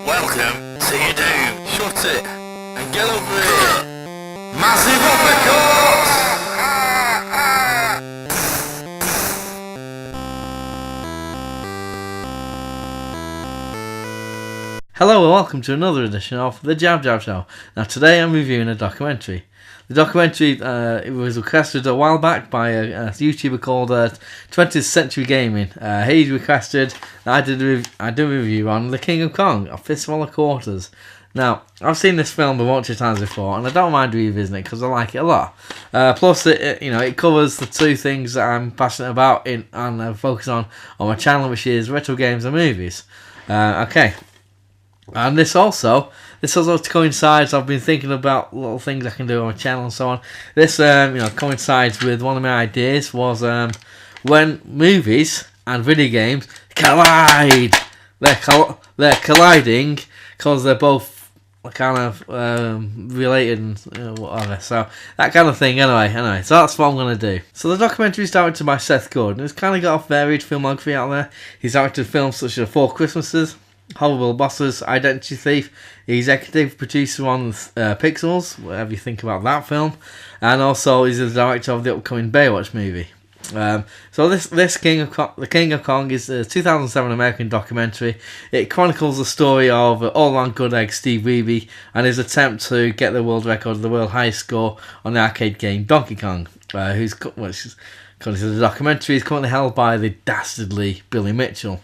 Welcome to your doom. Shut it and get over here. Massive uppercut! Hello and welcome to another edition of The Jab Jab Show. Now today I'm reviewing a documentary. The documentary it was requested a while back by a YouTuber called 20th Century Gaming. He requested that I do a review on The King of Kong, A Fistful of Quarters. Now, I've seen this film a bunch of times before and I don't mind revisiting it because I like it a lot. Plus, it covers the two things that I'm passionate about and focus on my channel, which is retro games and movies. Okay. And this also coincides. I've been thinking about little things I can do on my channel and so on. This coincides with one of my ideas was when movies and video games collide. They're colliding because they're both kind of related and whatever. So that kind of thing. Anyway, so that's what I'm gonna do. So the documentary is directed by Seth Gordon. It's kind of got a varied filmography out there. He's directed films such as Four Christmases, Horrible Bosses, Identity Thief, executive producer on Pixels, whatever you think about that film, and also he's the director of the upcoming Baywatch movie. So this The King of Kong is a 2007 American documentary. It chronicles the story of all-round good egg Steve Wiebe and his attempt to get the world record of the world highest score on the arcade game Donkey Kong, which is, according to the documentary, is currently held by the dastardly Billy Mitchell.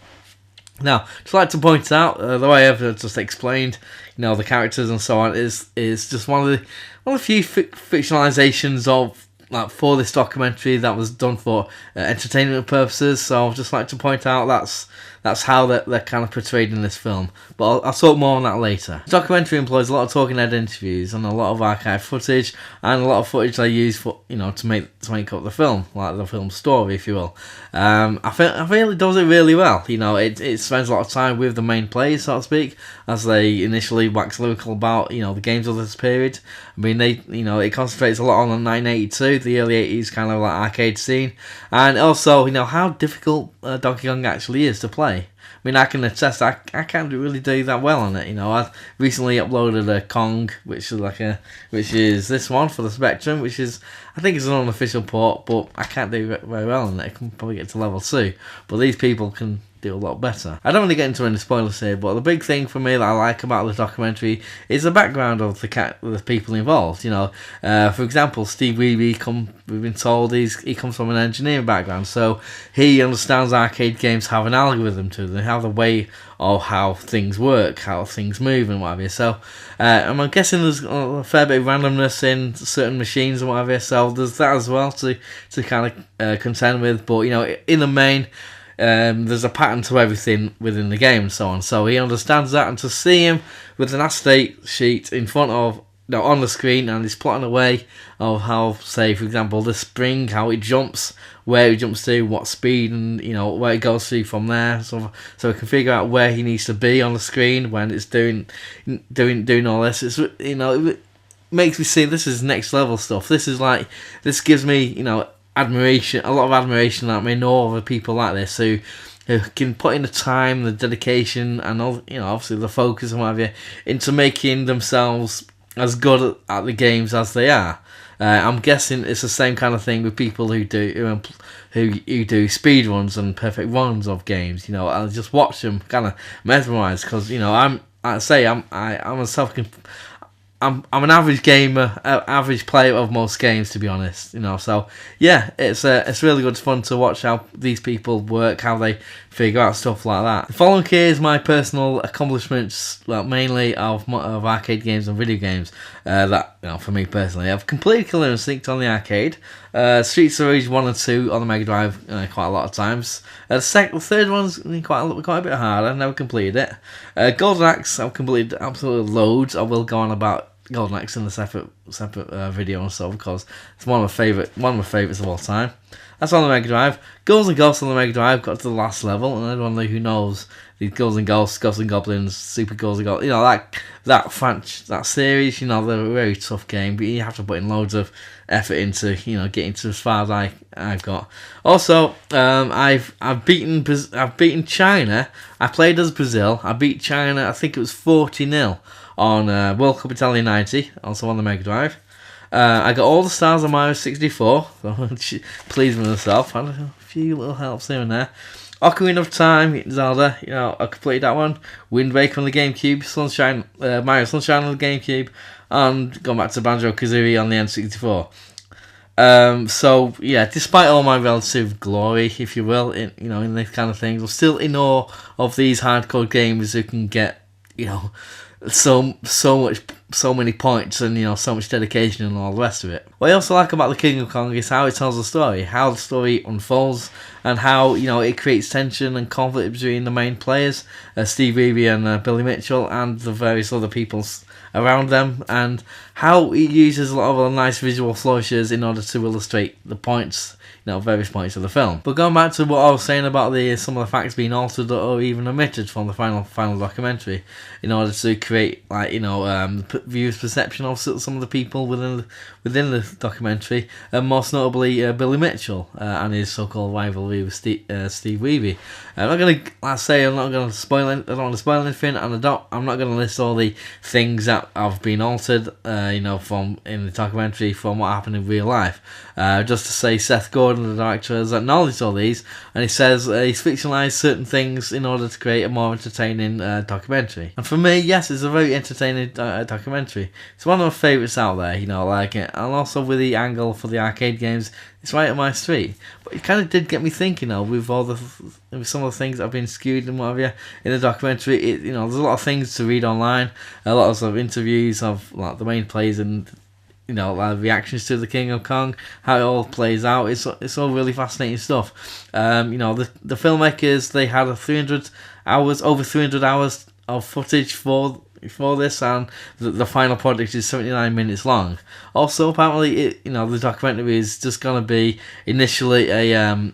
Now, just like to point out, the way I've just explained, the characters and so on is just one of the few fictionalizations of for this documentary that was done for entertainment purposes. So I'd just like to point out that's how they're kind of portrayed in this film. But I'll talk more on that later. The documentary employs a lot of talking head interviews and a lot of archive footage and a lot of footage they use for to make up the film, like the film story, if you will. I feel it does it really well. It spends a lot of time with the main players, so to speak, as they initially wax lyrical about the games of this period. I mean, it concentrates a lot on the 1982, the early 80s kind of like arcade scene, and also how difficult Donkey Kong actually is to play. I mean, I can attest I can't really do that well on it. I've recently uploaded a Kong, which is this one for the Spectrum, which is, I think it's an unofficial port, but I can't do very well on it. I can probably get to level 2, but these people can do a lot better. I don't really get into any spoilers here, but the big thing for me that I like about the documentary is the background of the people involved. For example, Steve Wiebe, we've been told he comes from an engineering background, so he understands arcade games have an algorithm to them, have a way of how things work, how things move and whatever. So I'm guessing there's a fair bit of randomness in certain machines and whatever, so there's that as well to kind of contend with. But in the main, there's a pattern to everything within the game and so on. So he understands that, and to see him with an asset sheet in front of on the screen, and he's plotting a way of how, say for example, the spring, how it jumps, where it jumps to, what speed, and where it goes to from there. So he can figure out where he needs to be on the screen when it's doing all this. It's it makes me see this is next level stuff. This gives me admiration, a lot of admiration that I may know of people like this who can put in the time, the dedication, and all, obviously the focus and whatever into making themselves as good at the games as they are. I'm guessing it's the same kind of thing with people who do speed runs and perfect runs of games. I'll just watch them kind of mesmerised because I'm an average gamer, average player of most games, to be honest. So yeah, it's really good fun to watch how these people work, how they figure out stuff like that. The following here is my personal accomplishments, mainly of arcade games and video games. That for me personally, I've completed Killer Instinct on the arcade, Streets of Rage 1 and 2 on the Mega Drive quite a lot of times. The third one's quite a bit harder. I've never completed it. Golden Axe, I've completed absolutely loads. I will go on about Golden Axe in a separate video and stuff because it's one of my favourites of all time. That's on the Mega Drive. Ghouls and Ghosts on the Mega Drive got to the last level, and anyone who knows the Ghouls and Ghosts, Ghosts and Goblins, Super Ghouls and Goblins, that series, they're a very tough game, but you have to put in loads of effort into, getting to as far as I've got. Also, I've beaten China. I played as Brazil. I beat China. I think it was 40-0 on World Cup Italia '90, also on the Mega Drive. I got all the stars on Mario 64, so pleased with myself. I had a few little helps here and there. Ocarina of Time, Zelda, I completed that one. Wind Waker on the GameCube, Mario Sunshine on the GameCube, and gone back to Banjo-Kazooie on the N64. So yeah, despite all my relative glory, if you will, in these kind of things, I'm still in awe of these hardcore gamers who can get, so many points and so much dedication and all the rest of it. What I also like about the King of Kong is how it tells the story, how the story unfolds, and how it creates tension and conflict between the main players, Steve Wiebe and Billy Mitchell, and the various other people around them, and how it uses a lot of nice visual flourishes in order to illustrate the points, various points of the film. But going back to what I was saying about some of the facts being altered or even omitted from the final documentary, in order to create viewers' perception of some of the people within the documentary, and most notably Billy Mitchell and his so-called rivalry with Steve Wiebe. I'm not going to spoil. I don't want to spoil anything, and I'm not going to list all the things that have been altered, from in the documentary from what happened in real life. Just to say, Seth Gordon, the director, has acknowledged all these, and he says he's fictionalised certain things in order to create a more entertaining documentary. And for me, yes, it's a very entertaining documentary. It's one of my favourites out there, like it. And also with the angle for the arcade games, it's right up my street. But it kind of did get me thinking, with some of the things that have been skewed and whatever in the documentary. There's a lot of things to read online, a lot of sort of interviews of the main players and reactions to the King of Kong, how it all plays out. It's all really fascinating stuff. The filmmakers, they had over 300 hours of footage for this, and the final project is 79 minutes long. Also, apparently, the documentary is just going to be initially a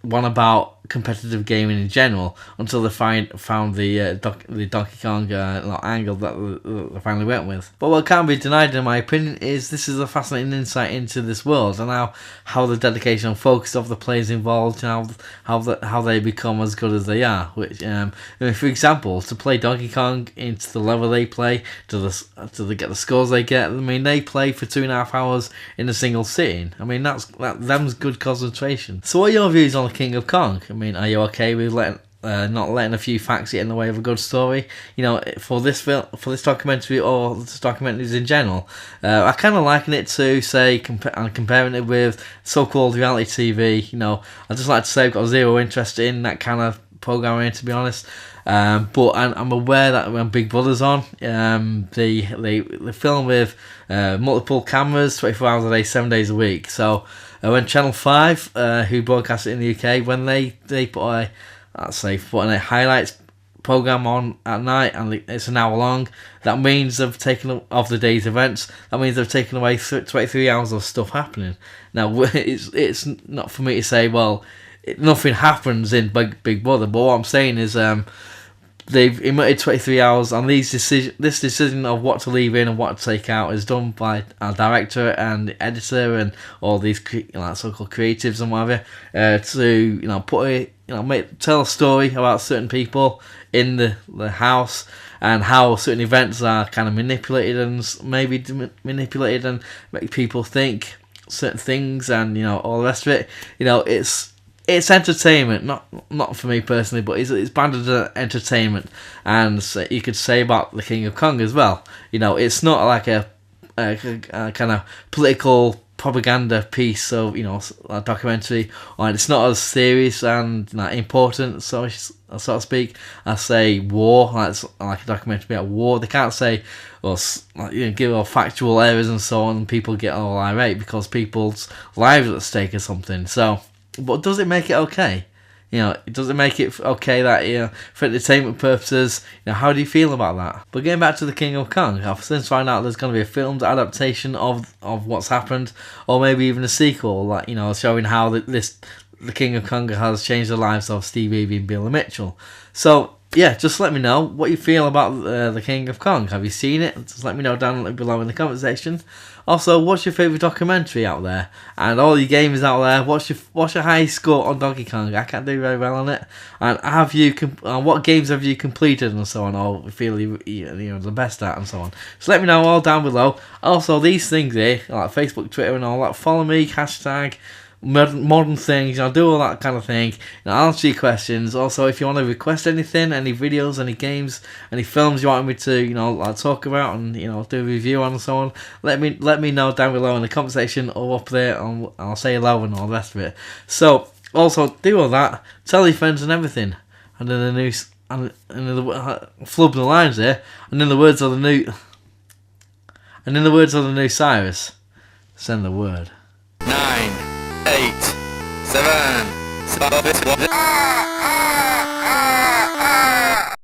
one about competitive gaming in general, until they found the Donkey Kong angle that they finally went with. But what can't be denied, in my opinion, is this is a fascinating insight into this world, and how the dedication and focus of the players involved, and how they become as good as they are. Which, for example, to play Donkey Kong into the level they play, to get the scores they get. They play for 2.5 hours in a single sitting. Them's good concentration. So, what are your views on the King of Kong? Are you okay with not letting a few facts get in the way of a good story? For this documentary, or documentaries in general, I kind of liken it to, say, comparing it with so-called reality TV. I just like to say I've got zero interest in that kind of programming, to be honest. But I'm aware that when Big Brother's on, they film with multiple cameras, 24 hours a day, 7 days a week. So when Channel 5, who broadcast it in the UK, when they put a highlights program on at night, and it's an hour long, that means they've taken off the day's events. That means they've taken away 23 hours of stuff happening. Now, it's not for me to say, well, nothing happens in Big Brother, but what I'm saying is they've emitted 23 hours, and this decision of what to leave in and what to take out is done by our director and editor and all these so-called creatives and whatever, to tell a story about certain people in the house, and how certain events are kind of manipulated and make people think certain things, and all the rest of it. It's entertainment, not for me personally, but it's branded as entertainment. And you could say about the King of Kong as well. It's not like a kind of political propaganda piece of a documentary, and it's not as serious and important, so to speak, as say war, like a documentary about war. They can't say give all factual errors and so on, and people get all irate because people's lives are at stake or something. So. But does it make it okay? You know, does it make it okay that, you know, for entertainment purposes? You know, how do you feel about that? But getting back to the King of Kong, I've since found out there's going to be a filmed adaptation of what's happened, or maybe even a sequel, like, you know, showing how the King of Kong has changed the lives of Steve Evie and Billy Mitchell. So yeah, just let me know what you feel about the King of Kong. Have you seen it? Just let me know down below in the comment section. Also, what's your favourite documentary out there? And all your gamers out there, what's your highest score on Donkey Kong? I can't do very well on it. And have you what games have you completed and so on, or feel you're the best at and so on? So let me know all down below. Also, these things here, like Facebook, Twitter and all that, follow me, hashtag modern things, you know, do all that kind of thing, you know, I'll answer your questions. Also, if you want to request anything, any videos, any games, any films you want me to, you know, like, talk about and, you know, do a review on and so on, let me know down below in the comment section or up there, and I'll say hello and all the rest of it. So also do all that, tell your friends and everything, and then flub the lines there, and in the words of the new Cyrus, send the word. 9, 8, 7, 6,